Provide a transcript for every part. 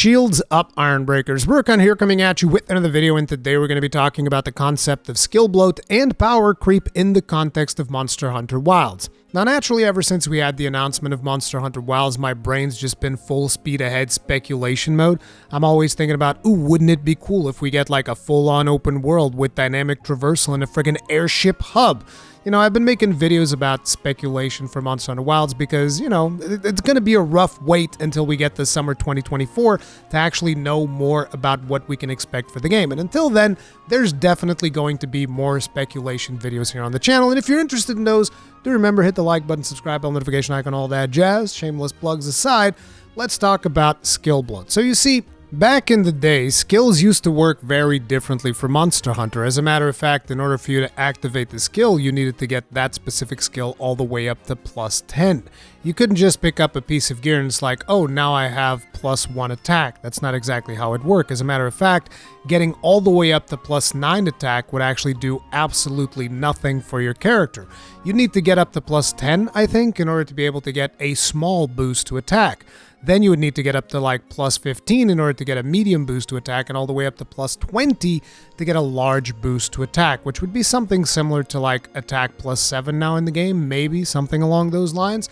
Shields up, Ironbreakers. Rurikhan here coming at you with another video, and today we're going to be talking about the concept of skill bloat and power creep in the context of Monster Hunter Wilds. Now naturally, ever since we had the announcement of Monster Hunter Wilds, my brain's just been full speed ahead speculation mode. I'm always thinking about, ooh, wouldn't it be cool if we get like a full-on open world with dynamic traversal and a friggin' airship hub? You know, I've been making videos about speculation for Monster Hunter Wilds because, you know, it's going to be a rough wait until we get to summer 2024 to actually know more about what we can expect for the game. And until then, there's definitely going to be more speculation videos here on the channel. And if you're interested in those, do remember, hit the like button, subscribe bell, notification icon, all that jazz. Shameless plugs aside, let's talk about skill bloat. So you see, back in the day, skills used to work very differently for Monster Hunter. As a matter of fact, in order for you to activate the skill, you needed to get that specific skill all the way up to plus 10. You couldn't just pick up a piece of gear and it's like, oh, now I have plus 1 attack. That's not exactly how it worked. As a matter of fact, getting all the way up to plus 9 attack would actually do absolutely nothing for your character. You need to get up to plus 10, I think, in order to be able to get a small boost to attack. Then you would need to get up to like plus 15 in order to get a medium boost to attack, and all the way up to plus 20 to get a large boost to attack, which would be something similar to like attack plus 7 now in the game, maybe something along those lines.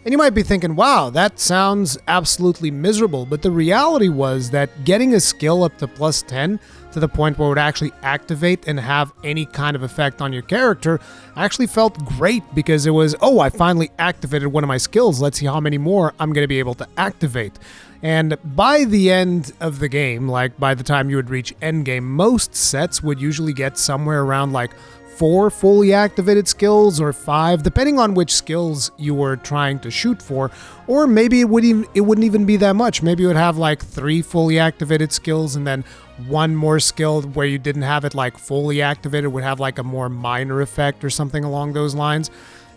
And you might be thinking, wow, that sounds absolutely miserable, but the reality was that getting a skill up to plus 10 to the point where it would actually activate and have any kind of effect on your character actually felt great, because it was, oh, I finally activated one of my skills, let's see how many more I'm going to be able to activate. And by the end of the game, like by the time you would reach endgame, most sets would usually get somewhere around like 4 fully activated skills or 5, depending on which skills you were trying to shoot for, or maybe it wouldn't even be that much. Maybe you would have like 3 fully activated skills and then 1 more skill where you didn't have it like fully activated would have like a more minor effect or something along those lines.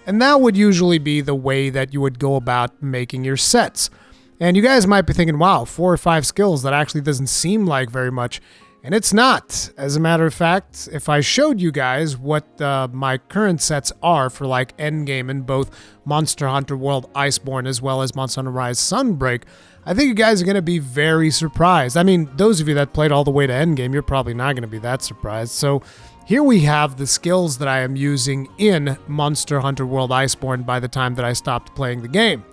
And that would usually be the way that you would go about making your sets. And you guys might be thinking, wow, 4 or 5 skills, that actually doesn't seem like very much. And it's not. As a matter of fact, if I showed you guys what my current sets are for like endgame in both Monster Hunter World Iceborne as well as Monster Hunter Rise Sunbreak, I think you guys are going to be very surprised. I mean, those of you that played all the way to endgame, you're probably not going to be that surprised. So here we have the skills that I am using in Monster Hunter World Iceborne by the time that I stopped playing the game.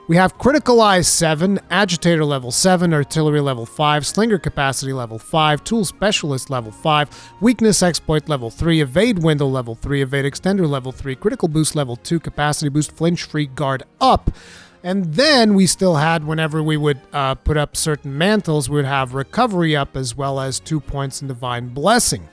We have Critical Eye 7, Agitator level 7, Artillery level 5, Slinger Capacity level 5, Tool Specialist level 5, Weakness Exploit level 3, Evade Window level 3, Evade Extender level 3, Critical Boost level 2, Capacity Boost, Flinch Free, Guard up. And then we still had, whenever we would put up certain mantles, we would have Recovery up as well as 2 points in Divine Blessing.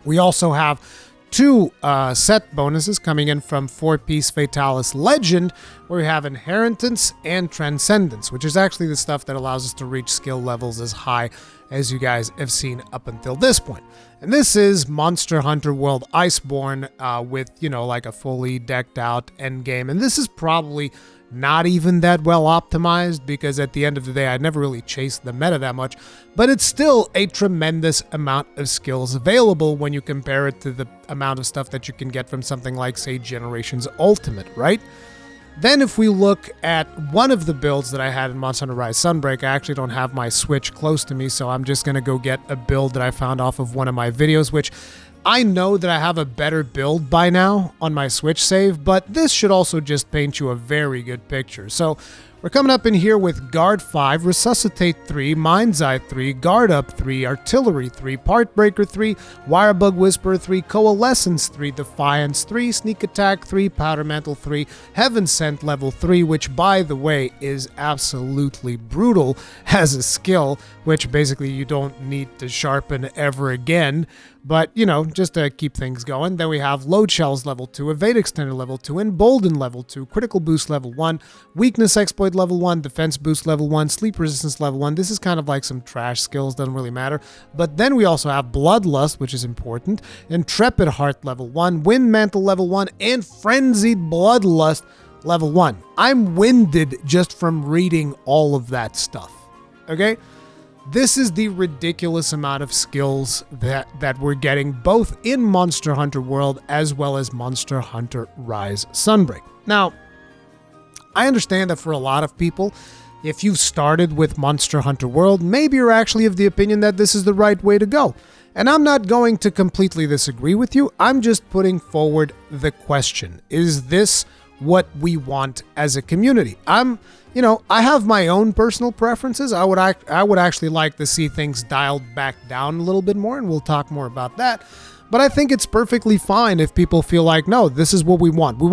We also have 2 set bonuses coming in from 4-piece Fatalis Legend, where we have Inheritance and Transcendence, which is actually the stuff that allows us to reach skill levels as high as you guys have seen up until this point. And this is Monster Hunter World Iceborne with, you know, like a fully decked out endgame. And this is probably not even that well optimized, because at the end of the day, I never really chased the meta that much, but it's still a tremendous amount of skills available when you compare it to the amount of stuff that you can get from something like, say, Generations Ultimate, right? Then if we look at one of the builds that I had in Monster Hunter Rise Sunbreak, I actually don't have my Switch close to me, so I'm just going to go get a build that I found off of one of my videos, which I know that I have a better build by now on my Switch save, but this should also just paint you a very good picture. So we're coming up in here with Guard 5, Resuscitate 3, Mind's Eye 3, Guard Up 3, Artillery 3, Part Breaker 3, Wirebug Whisperer 3, Coalescence 3, Defiance 3, Sneak Attack 3, Powder Mantle 3, Heaven Sent level 3, which by the way is absolutely brutal as a skill, which basically you don't need to sharpen ever again. But, you know, just to keep things going. Then we have Load Shells level 2, Evade Extender level 2, Embolden level 2, Critical Boost level 1, Weakness Exploit level 1, Defense Boost level 1, Sleep Resistance level 1. This is kind of like some trash skills, doesn't really matter. But then we also have Bloodlust, which is important, Intrepid Heart level 1, Wind Mantle level 1, and Frenzied Bloodlust level 1. I'm winded just from reading all of that stuff, okay? This is the ridiculous amount of skills that we're getting both in Monster Hunter World as well as Monster Hunter Rise Sunbreak. Now, I understand that for a lot of people, if you've started with Monster Hunter World, maybe you're actually of the opinion that this is the right way to go. And I'm not going to completely disagree with you. I'm just putting forward the question. Is this what we want as a community? I have my own personal preferences. I would actually like to see things dialed back down a little bit more, and we'll talk more about that. But I think it's perfectly fine if people feel like, no, this is what we want. We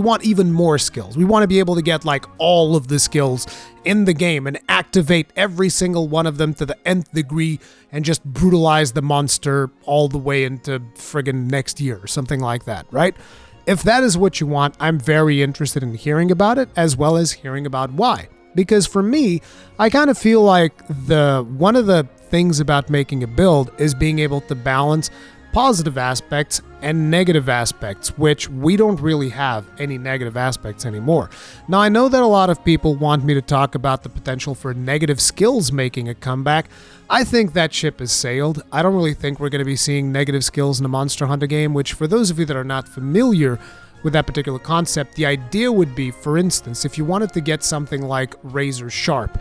want even more skills. We want to be able to get like all of the skills in the game and activate every single one of them to the nth degree and just brutalize the monster all the way into friggin' next year or something like that, right? If that is what you want, I'm very interested in hearing about it, as well as hearing about why. Because for me, I kind of feel like one of the things about making a build is being able to balance positive aspects and negative aspects, which we don't really have any negative aspects anymore. Now, I know that a lot of people want me to talk about the potential for negative skills making a comeback. I think that ship has sailed. I don't really think we're going to be seeing negative skills in a Monster Hunter game, which for those of you that are not familiar with that particular concept, the idea would be, for instance, if you wanted to get something like Razor Sharp,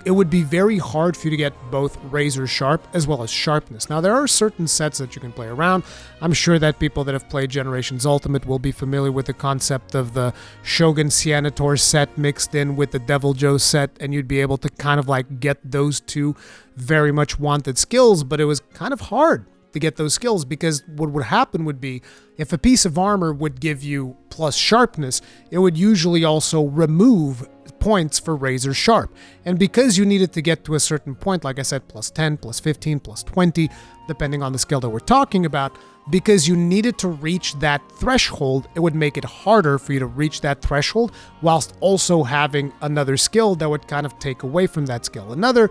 it would be very hard for you to get both Razor Sharp as well as Sharpness. Now, there are certain sets that you can play around. I'm sure that people that have played Generations Ultimate will be familiar with the concept of the Shogun Cianator set mixed in with the Devil Joe set, and you'd be able to kind of like get those two very much wanted skills, but it was kind of hard to get those skills, because what would happen would be, if a piece of armor would give you plus sharpness, it would usually also remove points for Razor Sharp. And because you needed to get to a certain point, like I said, plus 10, plus 15, plus 20, depending on the skill that we're talking about, because you needed to reach that threshold, it would make it harder for you to reach that threshold whilst also having another skill that would kind of take away from that skill. Another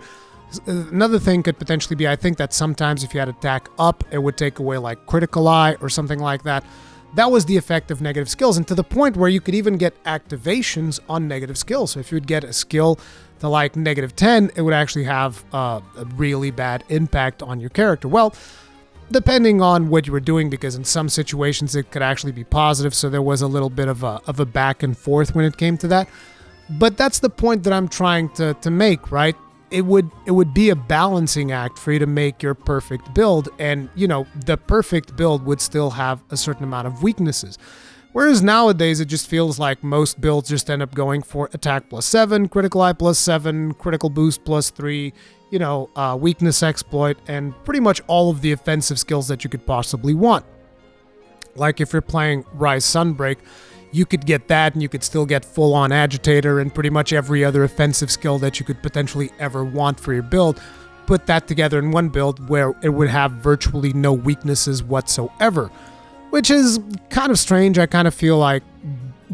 thing could potentially be, I think that sometimes if you had attack up, it would take away like Critical Eye or something like that. That was the effect of negative skills, and to the point where you could even get activations on negative skills. So if you would get a skill to like -10, it would actually have a really bad impact on your character. Well, depending on what you were doing, because in some situations it could actually be positive, so there was a little bit of a back and forth when it came to that. But that's the point that I'm trying to make, right? It would be a balancing act for you to make your perfect build, and the perfect build would still have a certain amount of weaknesses. Whereas nowadays it just feels like most builds just end up going for attack +7, critical eye +7, critical boost +3, weakness exploit, and pretty much all of the offensive skills that you could possibly want. Like if you're playing Rise Sunbreak, you could get that, and you could still get full-on Agitator and pretty much every other offensive skill that you could potentially ever want for your build. Put that together in one build where it would have virtually no weaknesses whatsoever, which is kind of strange. I kind of feel like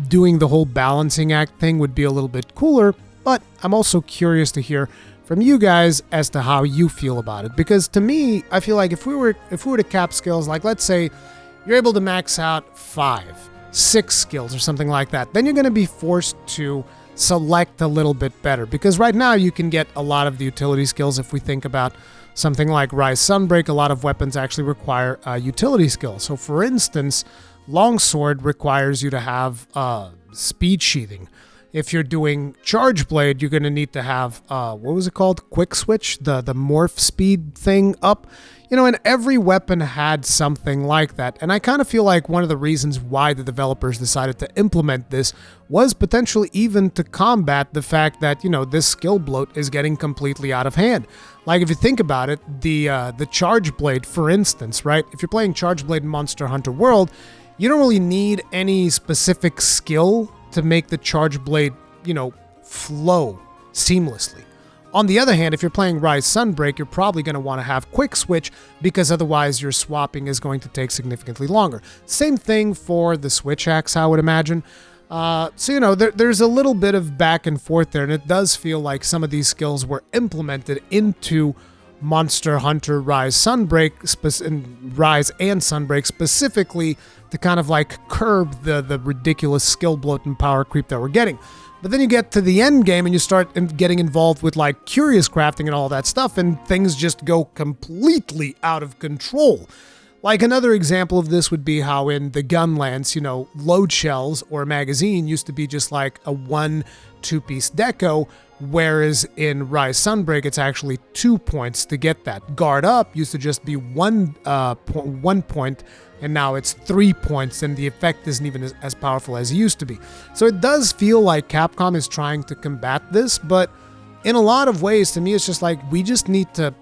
doing the whole balancing act thing would be a little bit cooler, but I'm also curious to hear from you guys as to how you feel about it. Because to me, I feel like if we were to cap skills, like let's say you're able to max out 6 skills or something like that, then you're going to be forced to select a little bit better, because right now you can get a lot of the utility skills. If we think about something like Rise Sunbreak, a lot of weapons actually require utility skills. So for instance, Longsword requires you to have speed sheathing. If you're doing Charge Blade, you're going to need to have, what was it called? Quick Switch, the morph speed thing up. And every weapon had something like that. And I kind of feel like one of the reasons why the developers decided to implement this was potentially even to combat the fact that, this skill bloat is getting completely out of hand. Like if you think about it, the Charge Blade, for instance, right? If you're playing Charge Blade in Monster Hunter World, you don't really need any specific skill to make the Charge Blade, flow seamlessly. On the other hand, if you're playing Rise Sunbreak, you're probably going to want to have Quick Switch, because otherwise your swapping is going to take significantly longer. Same thing for the Switch Axe, I would imagine. There's a little bit of back and forth there, and it does feel like some of these skills were implemented into Monster Hunter Rise Sunbreak, Rise and Sunbreak specifically to kind of like curb the ridiculous skill bloat and power creep that we're getting. But then you get to the end game and you start getting involved with like curious crafting and all that stuff, and things just go completely out of control. Like another example of this would be how in the Gunlance, load shells or magazine used to be just like a 1-2 piece deco, Whereas in Rise Sunbreak, it's actually 2 points to get that. Guard Up used to just be 1 point, and now it's 3 points, and the effect isn't even as powerful as it used to be. So it does feel like Capcom is trying to combat this, but in a lot of ways, to me, it's just like, we just need to,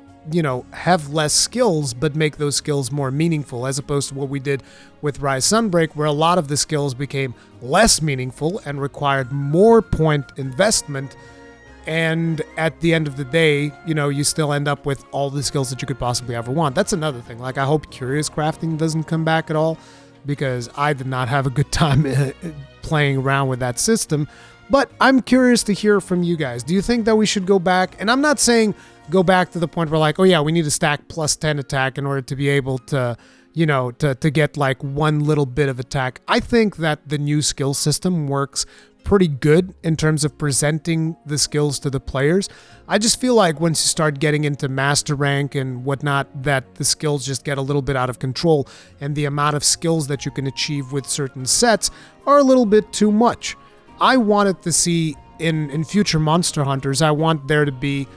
have less skills, but make those skills more meaningful, as opposed to what we did with Rise Sunbreak, where a lot of the skills became less meaningful and required more point investment. And at the end of the day, you still end up with all the skills that you could possibly ever want. That's another thing. Like, I hope Curious Crafting doesn't come back at all, because I did not have a good time playing around with that system. But I'm curious to hear from you guys. Do you think that we should go back? And I'm not saying go back to the point where, like, oh yeah, we need to stack plus 10 attack in order to be able to, to get like one little bit of attack. I think that the new skill system works pretty good in terms of presenting the skills to the players. I just feel like once you start getting into master rank and whatnot, that the skills just get a little bit out of control, and the amount of skills that you can achieve with certain sets are a little bit too much. I wanted to see in future Monster Hunters, I want there to be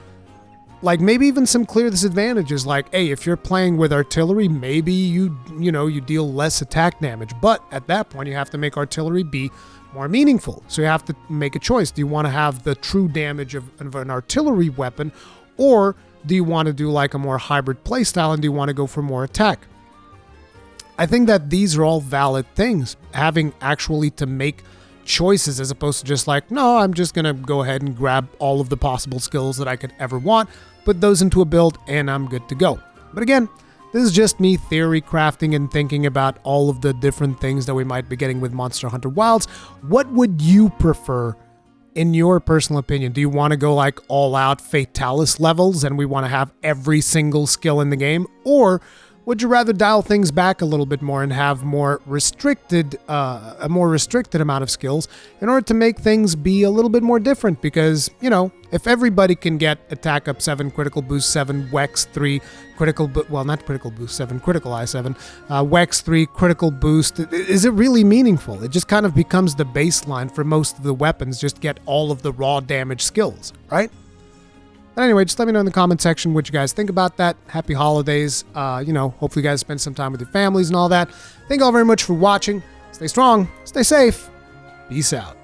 like maybe even some clear disadvantages, like, hey, if you're playing with artillery, maybe you deal less attack damage, but at that point you have to make artillery be more meaningful. So you have to make a choice. Do you want to have the true damage of an artillery weapon, or do you want to do like a more hybrid playstyle, and do you want to go for more attack? I think that these are all valid things, having actually to make choices, as opposed to just like, no, I'm just gonna go ahead and grab all of the possible skills that I could ever want, put those into a build, and I'm good to go. But again, this is just me theory crafting and thinking about all of the different things that we might be getting with Monster Hunter Wilds. What would you prefer in your personal opinion? Do you want to go like all out Fatalis levels and we want to have every single skill in the game? Or would you rather dial things back a little bit more and have more restricted, a more restricted amount of skills in order to make things be a little bit more different? Because, if everybody can get attack up 7, critical boost 7, Wex 3, not critical boost 7, critical eye 7, Wex 3, critical boost, is it really meaningful? It just kind of becomes the baseline for most of the weapons, just get all of the raw damage skills, right? But anyway, just let me know in the comment section what you guys think about that. Happy holidays. Hopefully you guys spend some time with your families and all that. Thank you all very much for watching. Stay strong, stay safe. Peace out.